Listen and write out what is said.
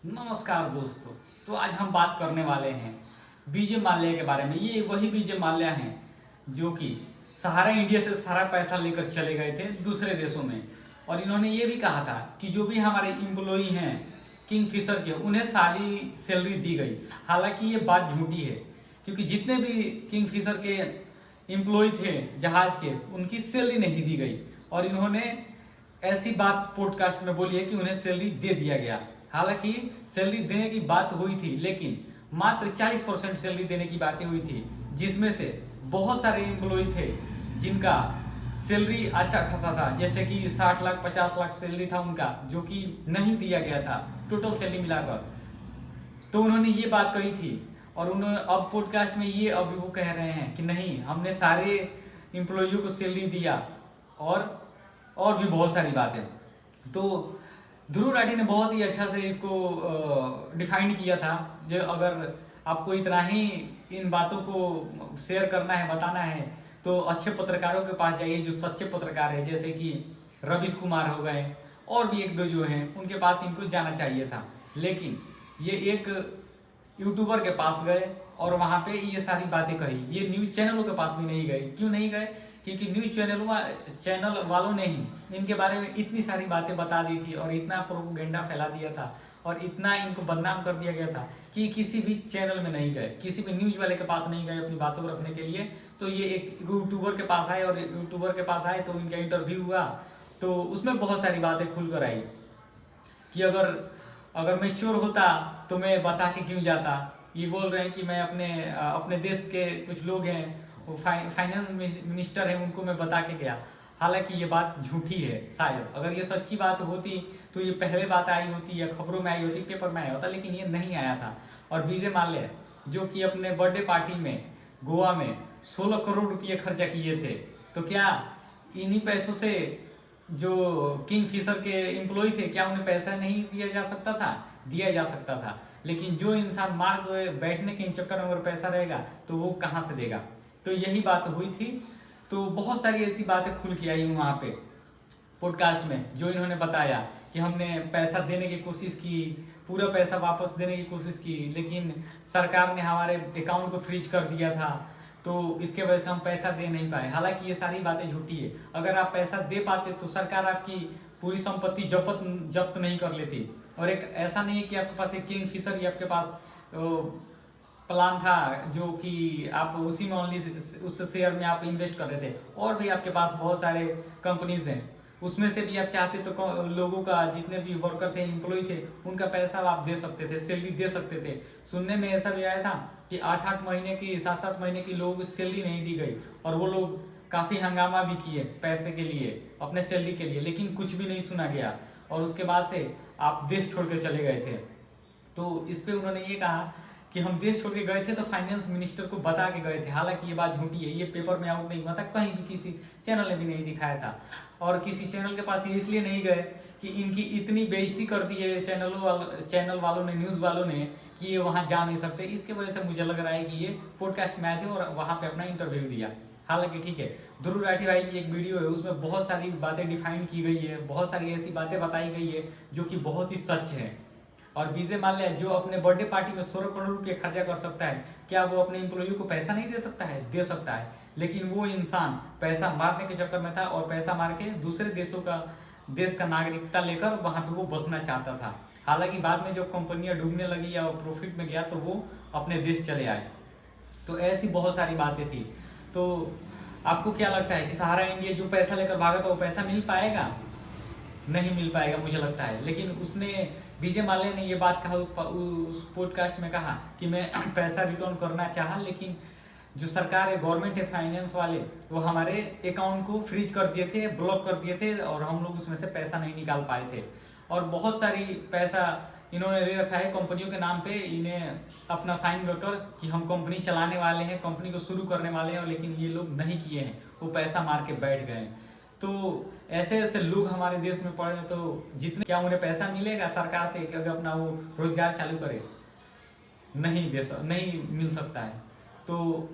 नमस्कार दोस्तों। तो आज हम बात करने वाले हैं विजय माल्या के बारे में। ये वही विजय माल्या हैं जो कि सहारा इंडिया से सारा पैसा लेकर चले गए थे दूसरे देशों में। और इन्होंने ये भी कहा था कि जो भी हमारे एम्प्लॉई हैं किंगफिशर के, उन्हें सारी सैलरी दी गई। हालांकि ये बात झूठी है, क्योंकि जितने भी किंगफिशर के एम्प्लॉय थे जहाज़ के, उनकी सैलरी नहीं दी गई। और इन्होंने ऐसी बात पॉडकास्ट में बोली है कि उन्हें सैलरी दे दिया गया। हालांकि सैलरी देने की बात हुई थी, लेकिन मात्र 40% सैलरी देने की बातें हुई थी, जिसमें से बहुत सारे एम्प्लॉय थे जिनका सैलरी अच्छा खासा था, जैसे कि 60 लाख 50 लाख सैलरी था उनका, जो कि नहीं दिया गया था टोटल सैलरी मिलाकर। तो उन्होंने ये बात कही थी, और उन्होंने अब पॉडकास्ट में ये अभी वो कह रहे हैं कि नहीं, हमने सारे एम्प्लॉइयों को सैलरी दिया। और भी बहुत सारी बातें। तो ध्रुव राठी ने बहुत ही अच्छा से इसको डिफाइन किया था। जो अगर आपको इतना ही इन बातों को शेयर करना है, बताना है, तो अच्छे पत्रकारों के पास जाइए, जो सच्चे पत्रकार हैं, जैसे कि रवीश कुमार हो गए, और भी एक दो जो हैं, उनके पास इनको जाना चाहिए था। लेकिन ये एक यूट्यूबर के पास गए और वहाँ पे ये सारी बातें कही। ये न्यूज़ चैनलों के पास भी नहीं गए। क्यों नहीं गए? क्योंकि न्यूज़ चैनल वालों ने ही इनके बारे में इतनी सारी बातें बता दी थी, और इतना प्रोपेगेंडा फैला दिया था, और इतना इनको बदनाम कर दिया गया था कि किसी भी चैनल में नहीं गए, किसी भी न्यूज़ वाले के पास नहीं गए अपनी बातों को रखने के लिए। तो ये एक यूट्यूबर के पास आए, और यूट्यूबर के पास आए तो इनका इंटरव्यू हुआ, तो उसमें बहुत सारी बातें खुलकर आई कि अगर मैं चोर होता तो मैं बता के क्यों जाता। ये बोल रहे हैं कि मैं अपने देश के कुछ लोग हैं, वो फाइनेंस मिनिस्टर हैं, उनको मैं बता के गया। हालांकि ये बात झूठी है। शायद अगर ये सच्ची बात होती तो ये पहले बात आई होती, या खबरों में आई होती, पेपर में आया होता, लेकिन ये नहीं आया था। और विजय माल्या जो कि अपने बर्थडे पार्टी में गोवा में 16 करोड़ रुपये खर्चा किए थे, तो क्या इन्हीं पैसों से जो किंगफिशर के एम्प्लॉय थे, क्या उन्हें पैसा नहीं दिया जा सकता था? दिया जा सकता था। लेकिन जो इंसान मार के बैठने के चक्कर में अगर पैसा रहेगा तो वो कहाँ से देगा? तो यही बात हुई थी। तो बहुत सारी ऐसी बातें खुल के आई वहाँ पे पॉडकास्ट में, जो इन्होंने बताया कि हमने पैसा देने की कोशिश की, पूरा पैसा वापस देने की कोशिश की, लेकिन सरकार ने हमारे अकाउंट को फ्रीज कर दिया था, तो इसके वजह से हम पैसा दे नहीं पाए। हालांकि ये सारी बातें झूठी है। अगर आप पैसा दे पाते तो सरकार आपकी पूरी संपत्ति जब्त नहीं कर लेती। और एक ऐसा नहीं है कि आपके पास एक किंगफिशर ही आपके पास प्लान था, जो कि आप उसी में ओनली उस शेयर में आप इन्वेस्ट कर रहे थे। और भी आपके पास बहुत सारे कंपनीज हैं, उसमें से भी आप चाहते तो लोगों का, जितने भी वर्कर थे, एम्प्लॉय थे, उनका पैसा आप दे सकते थे, सैलरी दे सकते थे। सुनने में ऐसा भी आया था कि 8-8 महीने की, 7-7 महीने की लोगों को सैलरी नहीं दी गई, और वो लोग काफ़ी हंगामा भी किए पैसे के लिए, अपने सैलरी के लिए, लेकिन कुछ भी नहीं सुना गया। और उसके बाद से आप देश छोड़ कर चले गए थे। तो इस पर उन्होंने ये कहा कि हम देश छोड़ के गए थे तो फाइनेंस मिनिस्टर को बता के गए थे। हालांकि ये बात झूठी है। ये पेपर में आउट नहीं हुआ था, कहीं भी किसी चैनल ने भी नहीं दिखाया था। और किसी चैनल के पास ये इसलिए नहीं गए कि इनकी इतनी बेइज्जती कर दी है चैनल वालों ने, न्यूज़ वालों ने, कि ये वहाँ जा नहीं सकते। इसके वजह से मुझे लग रहा है कि ये पॉडकास्ट में आए थे और वहाँ पे अपना इंटरव्यू दिया। हालांकि ठीक है, ध्रुव राठी भाई की एक वीडियो है, उसमें बहुत सारी बातें डिफाइन की गई है, बहुत सारी ऐसी बातें बताई गई है जो कि बहुत ही सच है। और विजय माल्या जो अपने बर्थडे पार्टी में 16 करोड़ रुपये खर्चा कर सकता है, क्या वो अपने एम्प्लॉइयों को पैसा नहीं दे सकता है? दे सकता है। लेकिन वो इंसान पैसा मारने के चक्कर में था, और पैसा मार के दूसरे देश का नागरिकता लेकर वहाँ पे वो बसना चाहता था। हालांकि बाद में जब कंपनियां डूबने लगी या प्रॉफिट में गया, तो वो अपने देश चले आए। तो ऐसी बहुत सारी बातें थी। तो आपको क्या लगता है कि सहारा इंडिया जो पैसा लेकर भागा था, वो पैसा मिल पाएगा? नहीं मिल पाएगा मुझे लगता है। लेकिन उसने, विजय माल्या ने ये बात कहा उस पॉडकास्ट में, कहा कि मैं पैसा रिटर्न करना चाहा, लेकिन जो सरकार है, गवर्नमेंट है, फाइनेंस वाले, वो हमारे अकाउंट को फ्रीज कर दिए थे, ब्लॉक कर दिए थे, और हम लोग उसमें से पैसा नहीं निकाल पाए थे। और बहुत सारी पैसा इन्होंने ले रखा है कंपनियों के नाम पे, इन्हें अपना साइन लेटर कि हम कंपनी चलाने वाले हैं, कंपनी को शुरू करने वाले हैं, लेकिन ये लोग नहीं किए हैं, वो पैसा मार के बैठ गए। तो ऐसे ऐसे लोग हमारे देश में पड़े हैं, तो जितने, क्या उन्हें पैसा मिलेगा सरकार से कि अगर अपना वो रोजगार चालू करे? नहीं मिल सकता है। तो